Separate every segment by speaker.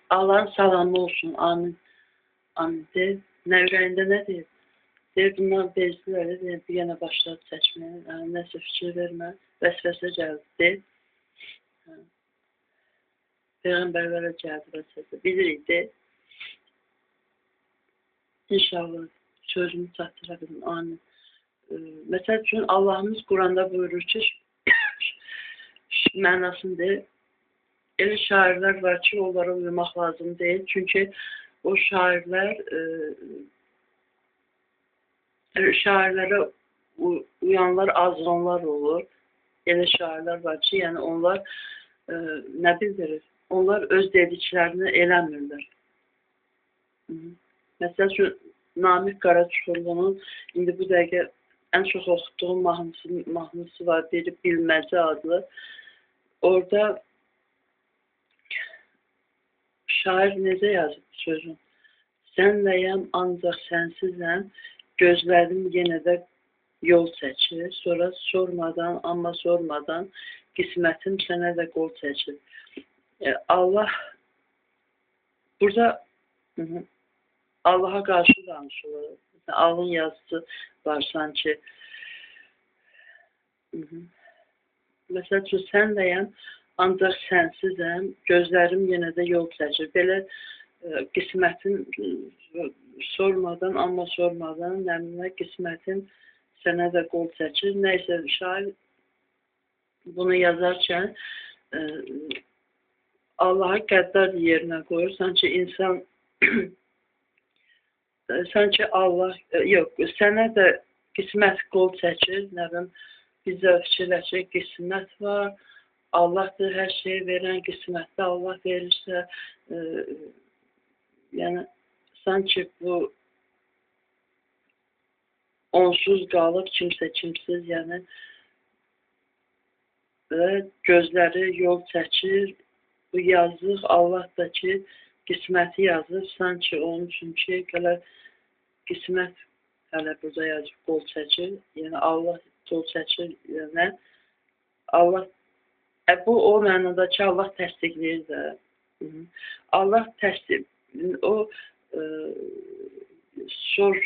Speaker 1: Allah'ın salamı olsun. Amin. Amin. Deyir. Nə ürəyində nə deyir? Deyir, bunlar bezdilər. Deyir, bir yana başladı seçmeye. Yəni, nəsə fikir vermə. Vəsvəsə gəldi. Deyir. Peyğəmbərlərə gəldi vəsvəsə. Bilirik, deyir. İnşallah sözümü çatdıra bilin. Amin. Məsəl üçün, Allahımız Quranda buyurur ki, mənasında elə şairlər var ki, onlara uyumaq lazım deyil. Çünki o şairlər şairlərə uyanlar azğınlar olur. Elə şairlər var ki, yəni onlar nə bildirir? Onlar öz dediklərini eləmirlər. Məsəl üçün, Namiq Qaraçuxurlunun indi bu dəqiqə ən çox oxutduğum mahnısı var, biri Bilməcə adlı. Orada şair necə yazıb sözün? Sənləyəm, ancaq sənsizəm, gözlərim yenə də yol çəkir. Sonra sormadan, amma sormadan, qismətim sənə də qol çəkir. Allah, burada Allaha qarşı danışılır. Alın yazısı var sanki. Məsəl üçün, sənləyəm, ancaq sənsizəm, gözlərim yenə də yol çəkir. Belə qismətin sormadan, amma sormadan, nəminə qismətin sənə də qol çəkir. Nəysə, şair bunu yazarkən Allah'a qəddar yerinə qoyur. Sanki insan sanki Allah, yox, sənə də qismət qol çəkir. Nəbim, bizə fikirləşək, qismət var. Allahdır hər şeyi verən, qismətdə Allah verirsə, yəni, sanki bu onsuz qalıb, kimsə kimsiz, yəni, gözləri yol çəkir, bu yazıq Allah da ki, qisməti yazır, sanki onun üçün ki, gələr qismət hələ burada yazıb, qol çəkir, yəni Allah qol çəkir, yəni, Allah, bu o mənada ki, Allah təsdiqləyir də. Allah o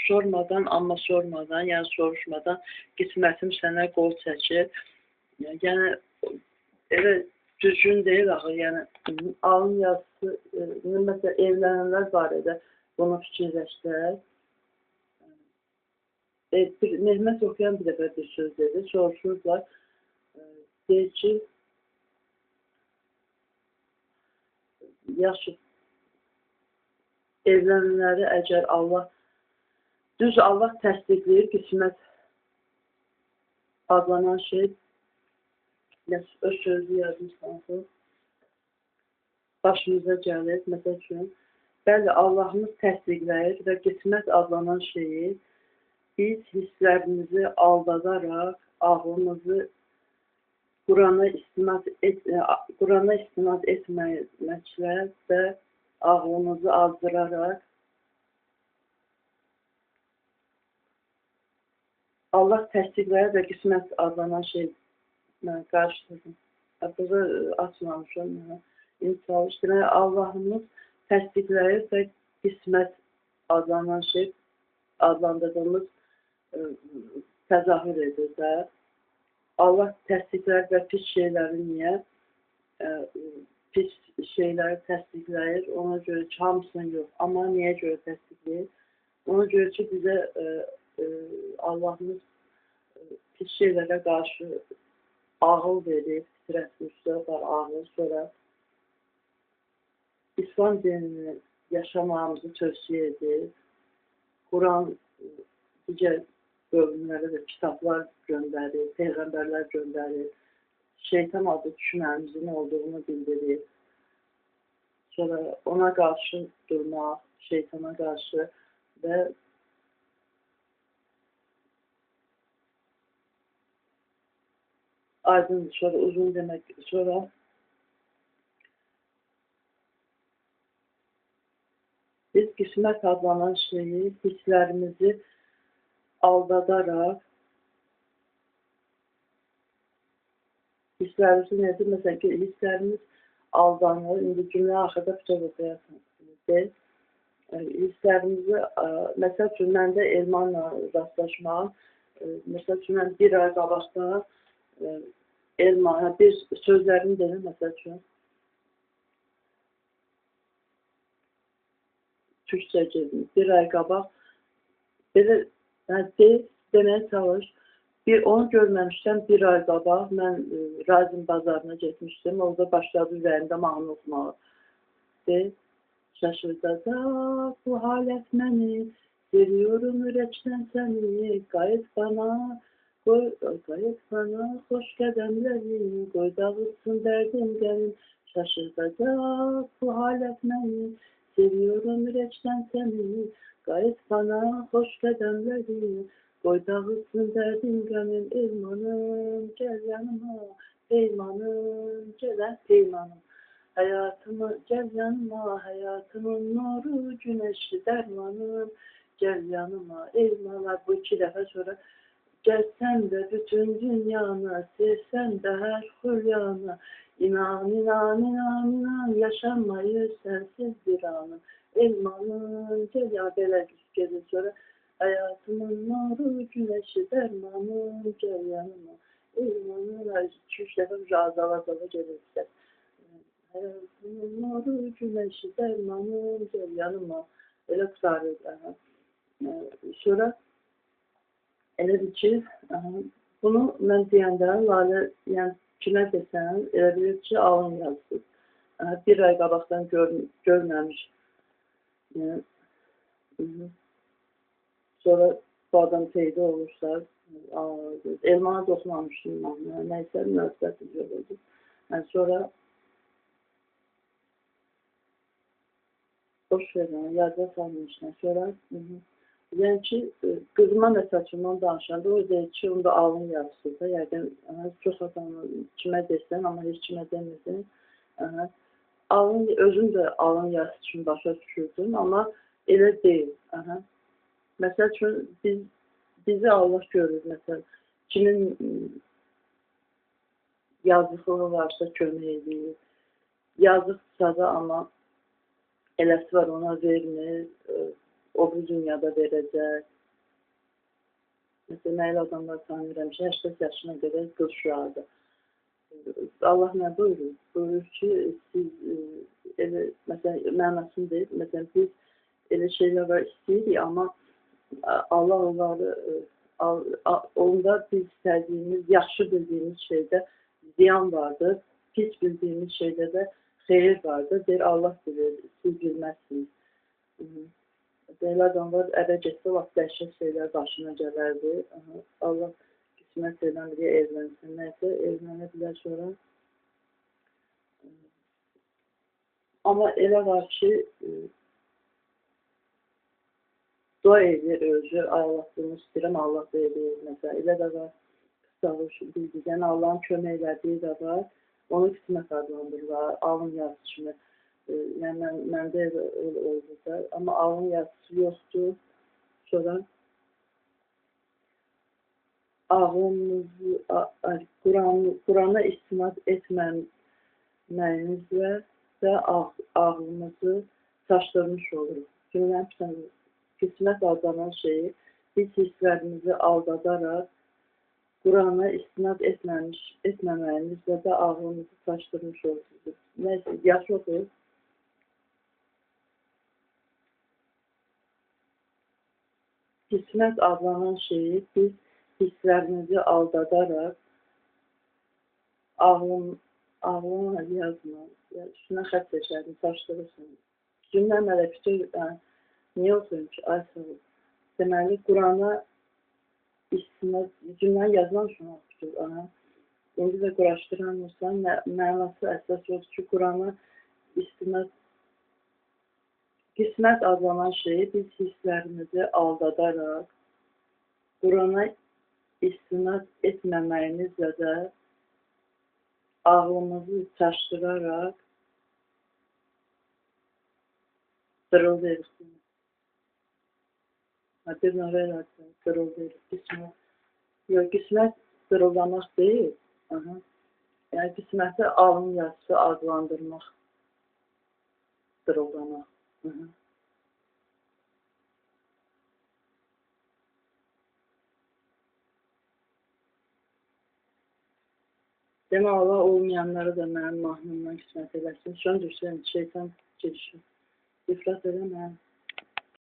Speaker 1: sormadan, amma sormadan, yəni soruşmadan qismətim sənə qol çəkir. Yəni, elə düzgün deyil axı, yəni, alın yazısı, məsələn, evlənənlər barədə bunu fikirləşdirək. Mehmet oxuyan bir dəfə bir söz dedi, soruşurlar, deyir ki, yaxşı, evlənənləri əgər Allah, düz Allah təsdiqləyir, qismət adlanan şey, öz sözü yazmışsanız, başımıza gəlir, məsəl üçün, bəli, Allahımız təsdiqləyir və qismət adlanan şeyi biz hisslərimizi aldadaraq, ağlımızı Qurana istinad etməklə və ağlımızı azdıraraq Allah təsdiqləyir və qismət adlanan şey mən qarşıladım. Burada açmamışım. İndi çalışdım. Allahımız təsdiqləyir və qismət adlanan şey adlandırdığımız təzahür edir də. Allah təsdiqləyir və pis şeyləri niyə? Pis şeyləri təsdiqləyir. Ona görə ki, hamısını yox. Amma niyə görə təsdiqləyir? Ona görə ki, bizə Allahımız pis şeylərə qarşı ağıl verir. Fitrətmişdə var ağıl. Sonra İslam dinini yaşamağımızı tövsiyə edir. Quran digər bölümlərə də kitablar göndərir, peyğəmbərlər göndərir, şeytan adı düşünəmizin olduğunu bildirir. Sonra ona qarşı durmaq, şeytana qarşı və aydın, sonra uzun demək, sonra biz qismət adlanan şeyi, hisslərimizi aldadaraq, hisslərimizi nədir? Məsələn, hisslərimiz aldanır. İndi cümlə axırda bütöv oxuyasınız. Hisslərimizi, məsəl üçün, məndə elmanla rastlaşmaq, məsəl üçün, mən bir ay qabaqda elma, bir sözlərini deyim, məsəl üçün, Türkçə girdim, bir ay qabaq, belə, deməyə çalış, onu görməmişdən bir ay qabaq, mən Razin bazarına getmişdim, orada başladı üzərində mahnı oxumağa. Şaşırtacak bu halet beni, seviyorum yürekten seni, gayet bana, hoş kademlerin, koy dağıtsın derdim gelin. Şaşırtacak bu halet beni, seviyorum yürekten seni, gayet bana, hoş kademlerin, koy dağıtsın derdim gelin. Elmanım gel yanıma, peymanım gel peymanım. Hayatımı gel yanıma, hayatımın nuru, güneşli dermanım. Gel yanıma, eyvallah. Bu 2 dəfə sonra gelsen de bütün dünyanı, sevsen de her hulyanı. İnan, inan, inan, inan, yaşamayı sensiz bir anı. Elmanım, gel ya belə gelir sonra. Hayatımın nuru, güneşli dermanım. Gel yanıma, eyvallah. 2-3 dəfə azala gelirsə. Hayatımın nuru, güneşi dermanım, gel yanıma. Elə qusarır. Sonra elə bir ki, bunu mən deyəndə, Lalə, yəni kimə desən, elə bilir ki, alın yazsın. Bir ay qabaqdan görməmiş. Sonra bu adam teydə olursa, elmana doxmamışdım mən, nəysə, münasibət oldu. Sonra boş verin, yazda salmışlar. Sonra, yəni ki, qızıma məsəl üçün onu danışanda, o deyir ki, onda alın yazısı da, yəqin, çox adamı kimə desən, amma heç kimə demirsin. Özüm də alın yazısı üçün başa düşürdüm, amma elə deyil. Məsəl üçün, bizi Allah görür, məsəl, kimin yazıqlığı varsa kömək edir, yazıqsa da, amma eləsi var, ona vermir, o bu dünyada verəcək. Məsələn, elə adamlar tanıyıram ki, 80 yaşına qədər qız uşağıdır. Allah nə buyurur? Buyurur ki, siz, məsələn, mənasını deyil, məsələn, biz elə şeylər var istəyirik, amma Allah onları, onda biz istədiyimiz, yaxşı bildiyimiz şeydə ziyan vardır, pis bildiyimiz şeydə də xeyir vardır, deyir, Allah bilir, siz bilməzsiniz. Belə adamlar ərə getsə, vaxt dəhşət şeylər başına gələrdi. Allah qismət edən biri evlənsin, nəysə, evlənə bilər sonra. Amma elə var ki, dua edir özü, Allah'ını istəyirəm, Allah da edir, məsələn, elə də var, qısalış, bilgizən, Allah'ın kömək elədiyi də var, onu qismət adlandırırlar, alın yazı kimi. Yəni, məndə elə oldu da, amma alın yazısı yoxdur. Sonra ağlımızı, Qurana istinad etməyimizlə də ağlımızı çaşdırmış oluruq. Cümləmsən, qismət adlanan şeyi biz hisslərimizi aldadaraq Qurana istinad etməməyimizlə də ağlımızı çaşdırmış oluruq. Nəysə, yaş oxuyur. Qismət adlanan şeyi biz hisslərimizi aldadaraq ağlına yazma, üstünə xət seçərini çaşdırırsın. Cümləm hələ bütün, niyə oxuyum ki, ay sağ ol. Deməli, Qurana istinad, cümləni yazılan şunu oxuyur. İndi də quraşdıranırsan, mənası əsas odur ki, Qurana istinad qismət adlanan şeyi biz hisslərimizi aldadaraq, Qurana istinad etməməyimizlə də ağlımızı çaşdıraraq dırıldayırıq. Bir növ elədir, dırıldayırıq. Qismət dırıldamaq deyil. Yəni qisməti alın yazısı adlandırmaqdır o zaman. Hı -hı. Demək Allah olmayanları da mənim mahnımdan qismət eləsin. Söndürsün, şeytan girişir. İfrat eləmə.